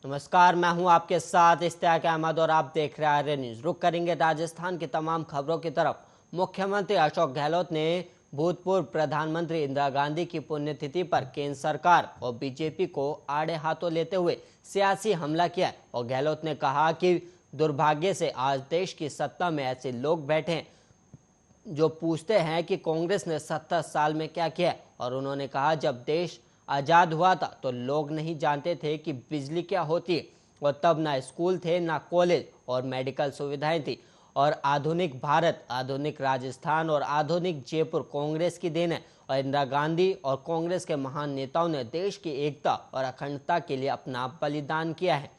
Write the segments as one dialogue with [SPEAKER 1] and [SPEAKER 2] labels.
[SPEAKER 1] नमस्कार, मैं हूं आपके साथ इश्तियाक अहमद और आप देख रहे हैं आर्य न्यूज। रुक करेंगे राजस्थान की तमाम खबरों की तरफ। मुख्यमंत्री अशोक गहलोत ने भूतपूर्व प्रधानमंत्री इंदिरा गांधी की पुण्यतिथि पर केंद्र सरकार और बीजेपी को आड़े हाथों लेते हुए सियासी हमला किया और गहलोत ने कहा कि दुर्भाग्य से आज देश की सत्ता में ऐसे लोग बैठे हैं जो पूछते हैं कि कांग्रेस ने 70 साल में क्या किया। और उन्होंने कहा, जब देश आज़ाद हुआ था तो लोग नहीं जानते थे कि बिजली क्या होती है, और तब ना स्कूल थे, ना कॉलेज और मेडिकल सुविधाएं थी। और आधुनिक भारत, आधुनिक राजस्थान और आधुनिक जयपुर कांग्रेस की देन है। और इंदिरा गांधी और कांग्रेस के महान नेताओं ने देश की एकता और अखंडता के लिए अपना बलिदान किया है।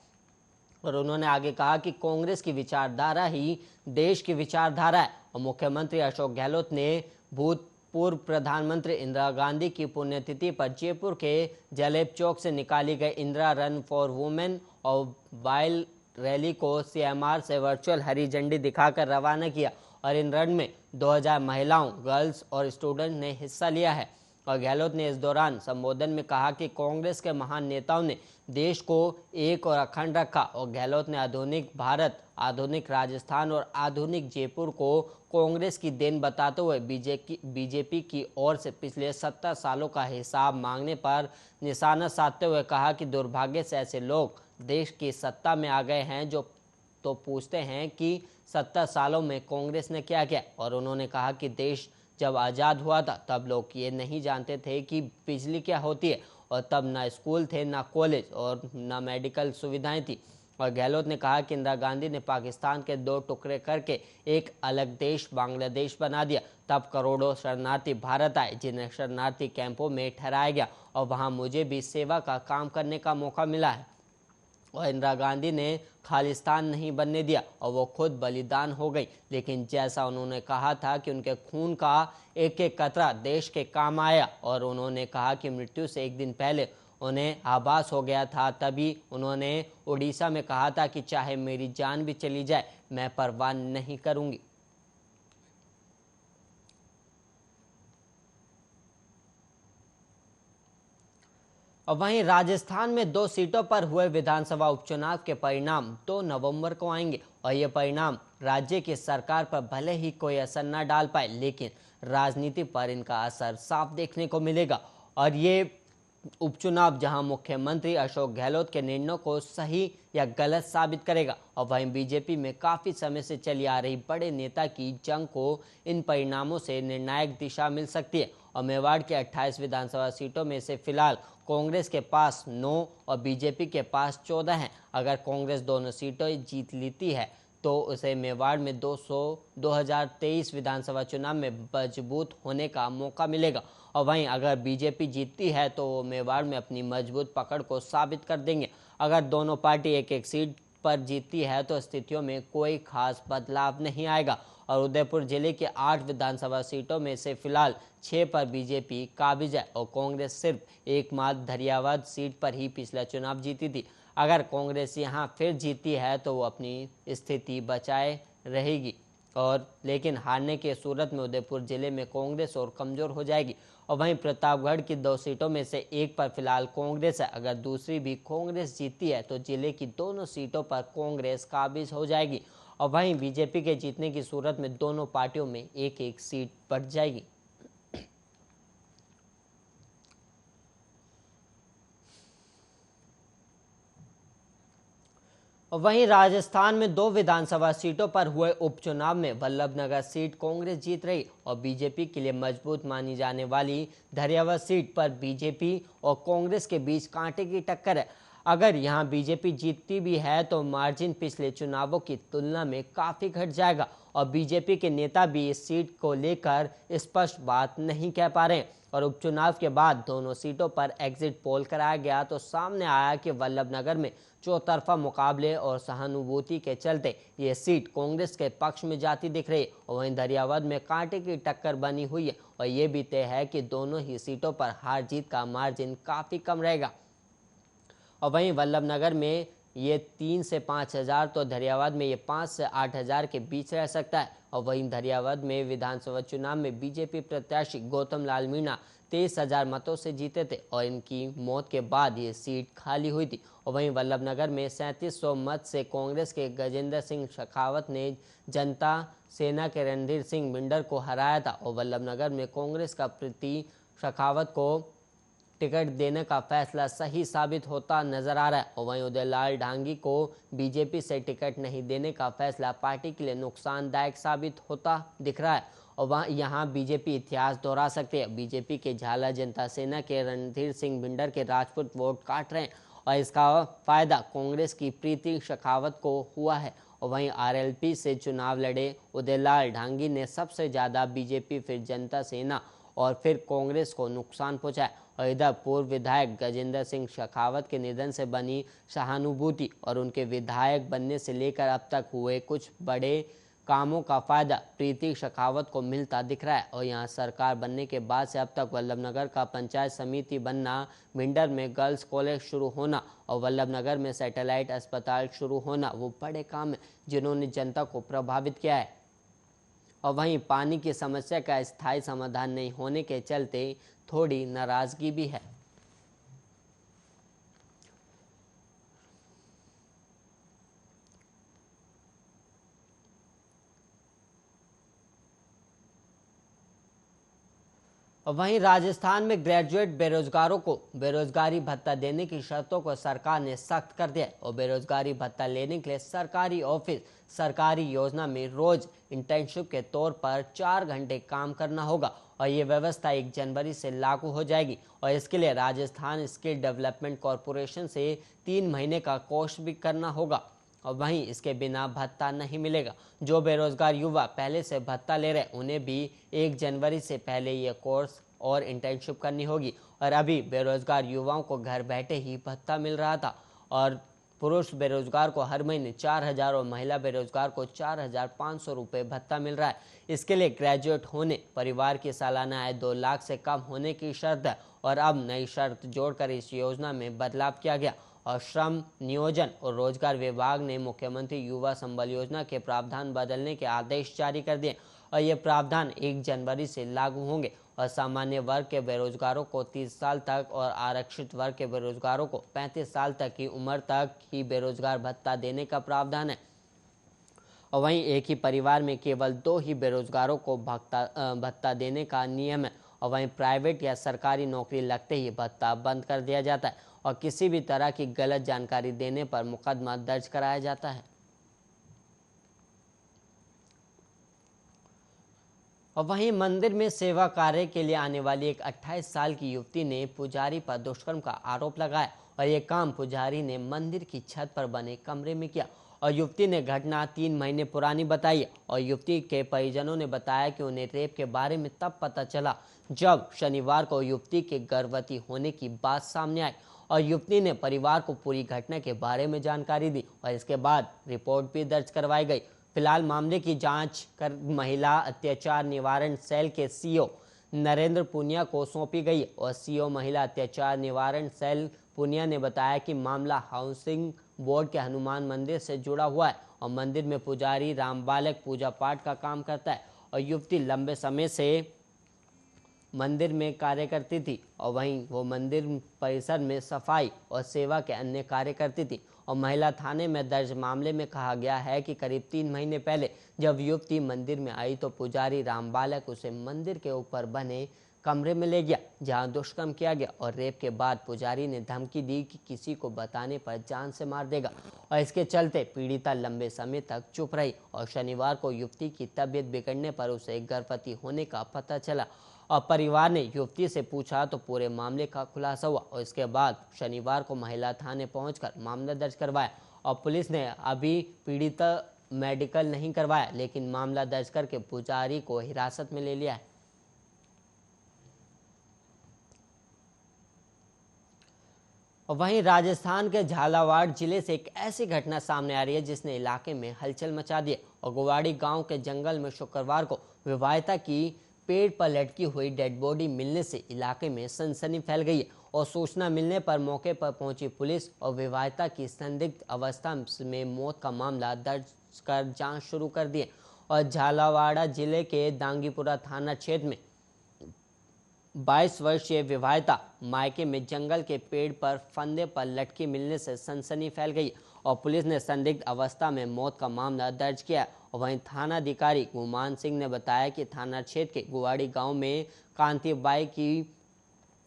[SPEAKER 1] और उन्होंने आगे कहा कि कांग्रेस की विचारधारा ही देश की विचारधारा है। और मुख्यमंत्री अशोक गहलोत ने भूतपूर्व प्रधानमंत्री इंदिरा गांधी की पुण्यतिथि पर जयपुर के जलेब चौक से निकाली गई इंदिरा रन फॉर वुमेन और बाइल रैली को सीएमआर से वर्चुअल हरी झंडी दिखाकर रवाना किया। और इन रन में 2000 महिलाओं, गर्ल्स और स्टूडेंट ने हिस्सा लिया है। और गहलोत ने इस दौरान संबोधन में कहा कि कांग्रेस के महान नेताओं ने देश को एक और अखंड रखा। और गहलोत ने आधुनिक भारत, आधुनिक राजस्थान और आधुनिक जयपुर को कांग्रेस की देन बताते हुए बीजेपी की ओर से पिछले 70 सालों का हिसाब मांगने पर निशाना साधते हुए कहा कि दुर्भाग्य से ऐसे लोग देश की सत्ता में आ गए हैं जो तो पूछते हैं कि 70 सालों में कांग्रेस ने क्या किया। और उन्होंने कहा कि देश जब आज़ाद हुआ था तब लोग ये नहीं जानते थे कि बिजली क्या होती है, और तब ना स्कूल थे, ना कॉलेज और ना मेडिकल सुविधाएं थी। और गहलोत ने कहा कि इंदिरा गांधी ने पाकिस्तान के 2 टुकड़े करके एक अलग देश बांग्लादेश बना दिया। तब करोड़ों शरणार्थी भारत आए, जिन्हें शरणार्थी कैंपों में ठहराया गया और वहाँ मुझे भी सेवा का काम करने का मौका मिला है। और इंदिरा गांधी ने खालिस्तान नहीं बनने दिया और वो खुद बलिदान हो गई। लेकिन जैसा उन्होंने कहा था कि उनके खून का एक एक कतरा देश के काम आया। और उन्होंने कहा कि मृत्यु से एक दिन पहले उन्हें आभास हो गया था। तभी उन्होंने उड़ीसा में कहा था कि चाहे मेरी जान भी चली जाए, मैं परवाह नहीं करूंगी। और वहीं राजस्थान में 2 सीटों पर हुए विधानसभा उपचुनाव के परिणाम 2 नवंबर को आएंगे। और ये परिणाम राज्य की सरकार पर भले ही कोई असर न डाल पाए, लेकिन राजनीति पर इनका असर साफ देखने को मिलेगा। और ये उपचुनाव जहां मुख्यमंत्री अशोक गहलोत के निर्णयों को सही या गलत साबित करेगा, और वहीं बीजेपी में काफी समय से चली आ रही बड़े नेता की जंग को इन परिणामों से निर्णायक दिशा मिल सकती है। और मेवाड़ के 28 विधानसभा सीटों में से फिलहाल कांग्रेस के पास 9 और बीजेपी के पास 14 हैं। अगर कांग्रेस दोनों सीटें जीत लेती है तो उसे मेवाड़ में 2023 विधानसभा चुनाव में मजबूत होने का मौका मिलेगा। और वहीं अगर बीजेपी जीतती है तो वो मेवाड़ में अपनी मजबूत पकड़ को साबित कर देंगे। अगर दोनों पार्टी एक एक सीट पर जीतती है तो स्थितियों में कोई खास बदलाव नहीं आएगा। और उदयपुर जिले के 8 विधानसभा सीटों में से फिलहाल 6 पर बीजेपी काबिज है और कांग्रेस सिर्फ एकमात्र धरियावाद सीट पर ही पिछला चुनाव जीती थी। अगर कांग्रेस यहां फिर जीती है तो वो अपनी स्थिति बचाए रहेगी, और लेकिन हारने के सूरत में उदयपुर जिले में कांग्रेस और कमजोर हो जाएगी। और वहीं प्रतापगढ़ की 2 सीटों में से एक पर फिलहाल कांग्रेस है। अगर दूसरी भी कांग्रेस जीतती है तो जिले की दोनों सीटों पर कांग्रेस काबिज हो जाएगी। और वहीं बीजेपी के जीतने की सूरत में दोनों पार्टियों में एक एक सीट बढ़ जाएगी। वहीं राजस्थान में 2 विधानसभा सीटों पर हुए उपचुनाव में वल्लभनगर सीट कांग्रेस जीत रही और बीजेपी के लिए मजबूत मानी जाने वाली धरियावाद सीट पर बीजेपी और कांग्रेस के बीच कांटे की टक्कर है। अगर यहां बीजेपी जीतती भी है तो मार्जिन पिछले चुनावों की तुलना में काफी घट जाएगा। और बीजेपी के नेता भी इस सीट को लेकर स्पष्ट बात नहीं कह पा रहे हैं। और उपचुनाव के बाद दोनों सीटों पर एग्जिट पोल कराया गया तो सामने आया कि वल्लभनगर में चौतरफा मुकाबले और सहानुभूति के चलते ये सीट कांग्रेस के पक्ष में जाती दिख रही है। और वहीं धरियावाद में कांटे की टक्कर बनी हुई है और ये भी तय है कि दोनों ही सीटों पर हार जीत का मार्जिन काफी कम रहेगा। और वहीं वल्लभनगर में ये 3 से 5,000 तो धरियावाद में ये 5 से 8,000 के बीच रह सकता है। और वहीं धरियावाद में विधानसभा चुनाव में बीजेपी प्रत्याशी गौतम लाल मीणा 23,000 मतों से जीते थे और इनकी मौत के बाद ये सीट खाली हुई थी। और वहीं वल्लभनगर में 3700 मत से कांग्रेस के गजेंद्र सिंह शेखावत ने जनता सेना के रणधीर सिंह बिंडर को हराया था। और वल्लभनगर में कांग्रेस का प्रति शेखावत को टिकट देने का फैसला सही साबित होता नजर आ रहा है। और वहीं उदयलाल ढांगी को बीजेपी से टिकट नहीं देने का फैसला पार्टी के लिए नुकसानदायक साबित होता दिख रहा है। और वहाँ यहाँ बीजेपी इतिहास दोहरा सकती है। बीजेपी के झाला जनता सेना के रणधीर सिंह बिंडर के राजपूत वोट काट रहे हैं और इसका फायदा कांग्रेस की प्रीति शेखावत को हुआ है। और वहीं आरएलपी से चुनाव लड़े उदयलाल ढांगी ने सबसे ज़्यादा बीजेपी, फिर जनता सेना और फिर कांग्रेस को नुकसान पहुंचाया। और इधर पूर्व विधायक गजेंद्र सिंह शेखावत के निधन से बनी सहानुभूति और उनके विधायक बनने से लेकर अब तक हुए कुछ बड़े कामों का फायदा प्रीति शेखावत को मिलता दिख रहा है। और यहाँ सरकार बनने के बाद से अब तक वल्लभनगर का पंचायत समिति बनना, भिंडर में गर्ल्स कॉलेज शुरू होना और वल्लभनगर में सैटेलाइट अस्पताल शुरू होना वो बड़े काम हैं जिन्होंने जनता को प्रभावित किया है। और वहीं पानी की समस्या का स्थायी समाधान नहीं होने के चलते थोड़ी नाराजगी भी है। और वहीं राजस्थान में ग्रेजुएट बेरोजगारों को बेरोजगारी भत्ता देने की शर्तों को सरकार ने सख्त कर दिया है। और बेरोजगारी भत्ता लेने के लिए सरकारी ऑफिस, सरकारी योजना में रोज इंटर्नशिप के तौर पर 4 घंटे काम करना होगा। और ये व्यवस्था 1 जनवरी से लागू हो जाएगी। और इसके लिए राजस्थान स्किल डेवलपमेंट कॉरपोरेशन से 3 महीने का कोर्स भी करना होगा। और वहीं इसके बिना भत्ता नहीं मिलेगा। जो बेरोजगार युवा पहले से भत्ता ले रहे उन्हें भी 1 जनवरी से पहले ये कोर्स और इंटर्नशिप करनी होगी। और अभी बेरोजगार युवाओं को घर बैठे ही भत्ता मिल रहा था। और पुरुष बेरोजगार को हर महीने 4,000 और महिला बेरोजगार को 4,500 रुपये भत्ता मिल रहा है। इसके लिए ग्रेजुएट होने, परिवार की सालाना आय 2 लाख से कम होने की शर्त है। और अब नई शर्त जोड़कर इस योजना में बदलाव किया गया। और श्रम, नियोजन और रोजगार विभाग ने मुख्यमंत्री युवा संबल योजना के प्रावधान बदलने के आदेश जारी कर दिए। और ये प्रावधान 1 जनवरी से लागू होंगे। और सामान्य वर्ग के बेरोजगारों को 30 साल तक और आरक्षित वर्ग के बेरोजगारों को 35 साल तक की उम्र तक ही बेरोजगार भत्ता देने का प्रावधान है। और वहीं एक ही परिवार में केवल 2 ही बेरोजगारों को भत्ता देने का नियम है। और वहीं प्राइवेट या सरकारी नौकरी लगते ही भत्ता बंद कर दिया जाता है और किसी भी तरह की गलत जानकारी देने पर मुकदमा दर्ज कराया जाता है। और वहीं मंदिर में सेवा कार्य के लिए आने वाली एक 28 साल की युवती ने पुजारी पर दुष्कर्म का आरोप लगाया। और ये काम पुजारी ने मंदिर की छत पर बने कमरे में किया। और युवती ने घटना 3 महीने पुरानी बताई। और युवती के परिजनों ने बताया कि उन्हें रेप के बारे में तब पता चला जब शनिवार को युवती के गर्भवती होने की बात सामने आई। और युवती ने परिवार को पूरी घटना के बारे में जानकारी दी और इसके बाद रिपोर्ट भी दर्ज करवाई गई। फिलहाल मामले की जांच कर महिला अत्याचार निवारण सेल के सीओ नरेंद्र पुनिया को सौंपी गई। और सीओ महिला अत्याचार निवारण सेल पुनिया ने बताया कि मामला हाउसिंग बोर्ड के हनुमान मंदिर से जुड़ा हुआ है। और मंदिर में पुजारी रामबालक पूजा पाठ का काम करता है। और युवती लंबे समय से मंदिर में कार्य करती थी। और वहीं वो मंदिर परिसर में सफाई और सेवा के अन्य कार्य करती थी। और महिला थाने में दर्ज मामले में कहा गया है कि करीब 3 महीने पहले जब युवती मंदिर में आई तो पुजारी रामबालक उसे मंदिर के ऊपर बने कमरे में ले गया जहां दुष्कर्म किया गया। और रेप के बाद पुजारी ने धमकी दी कि किसी को बताने पर जान से मार देगा। और इसके चलते पीड़िता लंबे समय तक चुप रही। और शनिवार को युवती की तबीयत बिगड़ने पर उसे गर्भवती होने का पता चला। और परिवार ने युवती से पूछा तो पूरे मामले का खुलासा हुआ। और इसके बाद शनिवार को महिला थाने पहुंचकर मामला दर्ज करवाया। और पुलिस ने अभी पीड़िता मेडिकल नहीं करवाया लेकिन मामला दर्ज करके पुजारी को हिरासत में ले लिया है। और वहीं राजस्थान के झालावाड़ जिले से एक ऐसी घटना सामने आ रही है जिसने इलाके में हलचल मचा दी। और गोवाड़ी गांव के जंगल में शुक्रवार को विवाहिता की पेड़ पर लटकी हुई डेड बॉडी मिलने से इलाके में सनसनी फैल गई है। और सूचना मिलने पर मौके पर पहुंची पुलिस और विवाहिता की संदिग्ध अवस्था में मौत का मामला दर्ज कर जांच शुरू कर दी और झालावाड़ जिले के दांगीपुरा थाना क्षेत्र में 22 वर्षीय विवाहिता मायके में जंगल के पेड़ पर फंदे पर लटकी मिलने से सनसनी फैल गई और पुलिस ने संदिग्ध अवस्था में मौत का मामला दर्ज किया। और वहीं थानाधिकारी गुमान सिंह ने बताया कि थाना क्षेत्र के गुवाड़ी गांव में कांतिबाई की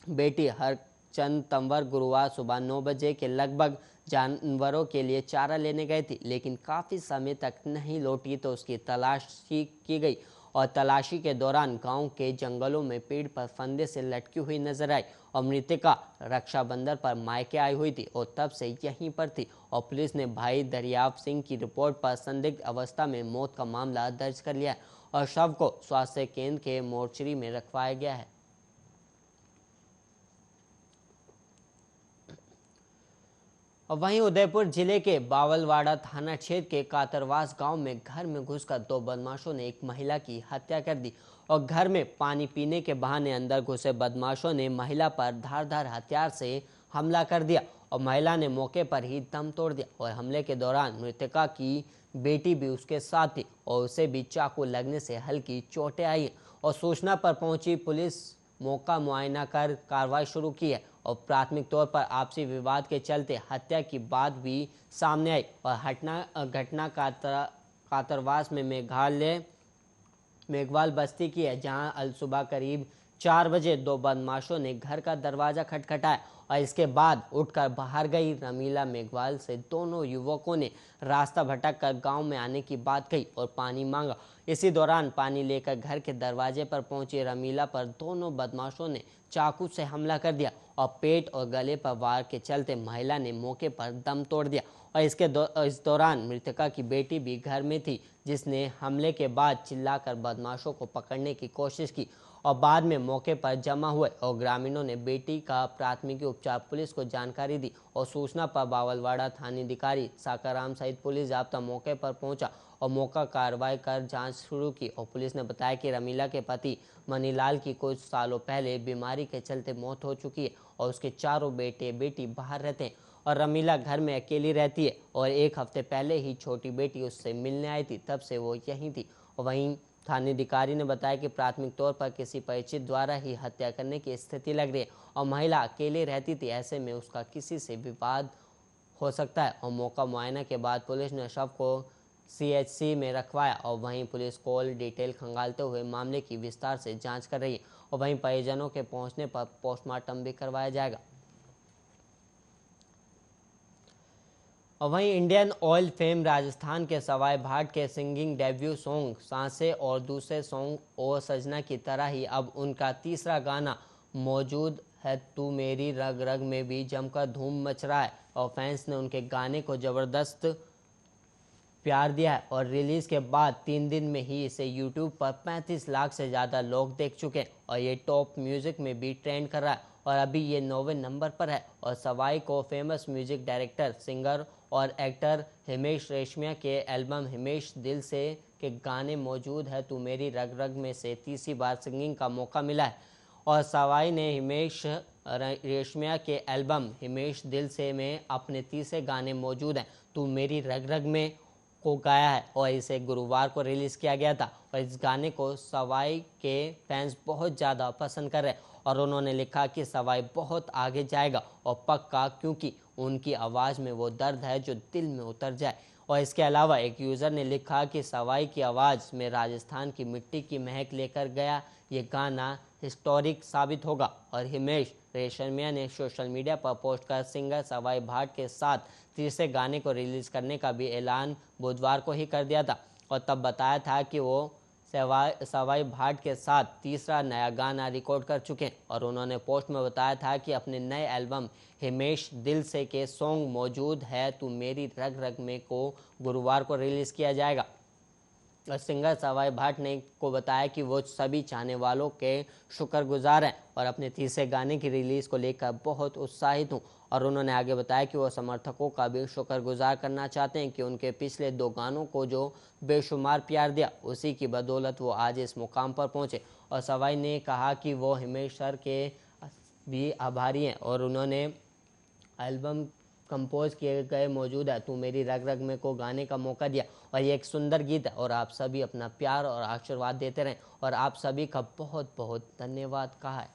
[SPEAKER 1] बेटी हरचंद तंवर गुरुवार सुबह 9 बजे के लगभग जानवरों के लिए चारा लेने गई थी, लेकिन काफ़ी समय तक नहीं लौटी तो उसकी तलाशी की गई और तलाशी के दौरान गांव के जंगलों में पेड़ पर फंदे से लटकी हुई नजर आई और मृतका रक्षाबंधन पर मायके आई हुई थी और तब से यहीं पर थी और पुलिस ने भाई दरियाव सिंह की रिपोर्ट पर संदिग्ध अवस्था में मौत का मामला दर्ज कर लिया है और शव को स्वास्थ्य केंद्र के मोर्चरी में रखवाया गया है। वहीं उदयपुर जिले के बावलवाड़ा थाना क्षेत्र के कातरवास गांव में घर में घुसकर 2 बदमाशों ने एक महिला की हत्या कर दी और घर में पानी पीने के बहाने अंदर घुसे बदमाशों ने महिला पर धारदार हथियार से हमला कर दिया और महिला ने मौके पर ही दम तोड़ दिया और हमले के दौरान मृतका की बेटी भी उसके साथ थी और उसे भी चाकू लगने से हल्की चोटें आई और सूचना पर पहुंची पुलिस मौका मुआयना कर कार्रवाई शुरू की है और प्राथमिक तौर पर आपसी विवाद के चलते हत्या की बात भी सामने आई और घटना कातरवास में मेघवाल बस्ती की है, जहां अलसुबह करीब 4 बजे 2 बदमाशों ने घर का दरवाजा खटखटाया और इसके बाद उठकर बाहर गई रमीला मेघवाल से दोनों युवकों ने रास्ता भटक कर गाँव में आने की बात कही और पानी मांगा। इसी दौरान पानी लेकर घर के दरवाजे पर पहुंची रमीला पर दोनों बदमाशों ने चाकू से हमला कर दिया और पेट और गले पर वार के चलते महिला ने मौके पर दम तोड़ दिया और इस दौरान मृतका की बेटी भी घर में थी, जिसने हमले के बाद चिल्लाकर बदमाशों को पकड़ने की कोशिश की और बाद में मौके पर जमा हुए और ग्रामीणों ने बेटी का प्राथमिकी उपचार पुलिस को जानकारी दी और सूचना पर बावलवाड़ा थानाधिकारी साकाराम सहित पुलिस जाब्ता मौके पर पहुंचा और मौका कार्रवाई कर जांच शुरू की और पुलिस ने बताया कि रमीला के पति मनीलाल की कुछ सालों पहले बीमारी के चलते मौत हो चुकी है और उसके चारों बेटे बेटी बाहर रहते हैं और रमीला घर में अकेली रहती है और 1 हफ्ते पहले ही छोटी बेटी उससे मिलने आई थी, तब से वो यहीं थी। और वहीं थानाधिकारी ने बताया कि प्राथमिक तौर पर किसी परिचित द्वारा ही हत्या करने की स्थिति लग रही है और महिला अकेले रहती थी, ऐसे में उसका किसी से विवाद हो सकता है और मौका मुआयना के बाद पुलिस ने शव को CHC में रखवाया और वहीं पुलिस कॉल डिटेल खंगालते हुए मामले की विस्तार से जांच कर रही है और वहीं परिजनों के पहुंचने पर पोस्टमार्टम भी करवाया जाएगा। और वहीं इंडियन ऑयल फेम राजस्थान के सवाई भाट के सिंगिंग डेब्यू सॉन्ग सांसें और दूसरे सॉन्ग ओ सजना की तरह ही अब उनका तीसरा गाना मौजूद है तू मेरी रग रग में भी जमकर धूम मच रहा है और फैंस ने उनके गाने को जबरदस्त प्यार दिया है और रिलीज के बाद 3 दिन में ही इसे यूट्यूब पर 35 लाख से ज़्यादा लोग देख चुके हैं और ये टॉप म्यूजिक में भी ट्रेंड कर रहा है और अभी ये 9वें नंबर पर है और सवाई को फेमस म्यूजिक डायरेक्टर, सिंगर और एक्टर हिमेश रेशमिया के एल्बम हिमेश दिल से के गाने मौजूद है तू मेरी रग रग में से तीसरी बार सिंगिंग का मौका मिला है और सवाई ने हिमेश रेशमिया के एल्बम हिमेश दिल से में अपने तीसरे गाने मौजूद हैं तू मेरी रग रग में को गाया है और इसे गुरुवार को रिलीज़ किया गया था और इस गाने को सवाई के फैंस बहुत ज़्यादा पसंद कर रहे हैं और उन्होंने लिखा कि सवाई बहुत आगे जाएगा और पक्का, क्योंकि उनकी आवाज़ में वो दर्द है जो दिल में उतर जाए। और इसके अलावा एक यूज़र ने लिखा कि सवाई की आवाज़ में राजस्थान की मिट्टी की महक लेकर गया ये गाना हिस्टोरिक साबित होगा और हिमेश रेशमिया ने सोशल मीडिया पर पोस्ट कर सिंगर सवाई भाट के साथ तीसरे गाने को रिलीज़ करने का भी ऐलान बुधवार को ही कर दिया था और तब बताया था कि वो सवाई भाट के साथ तीसरा नया गाना रिकॉर्ड कर चुके हैं और उन्होंने पोस्ट में बताया था कि अपने नए एल्बम हिमेश दिल से के सॉन्ग मौजूद है तू मेरी रग रग में को गुरुवार को रिलीज़ किया जाएगा। और सिंगर सवाई भाट ने को बताया कि वो सभी चाहने वालों के शुक्रगुजार हैं और अपने तीसरे गाने की रिलीज़ को लेकर बहुत उत्साहित हूँ और उन्होंने आगे बताया कि वो समर्थकों का भी शुक्रगुजार करना चाहते हैं कि उनके पिछले 2 गानों को जो बेशुमार प्यार दिया उसी की बदौलत वो आज इस मुकाम पर पहुँचे और सवाई ने कहा कि वो हिमेश सर के भी आभारी हैं और उन्होंने एल्बम कंपोज किए गए मौजूद है तू मेरी रग रग में को गाने का मौका दिया और ये एक सुंदर गीत है और आप सभी अपना प्यार और आशीर्वाद देते रहें और आप सभी का बहुत बहुत धन्यवाद कहा है।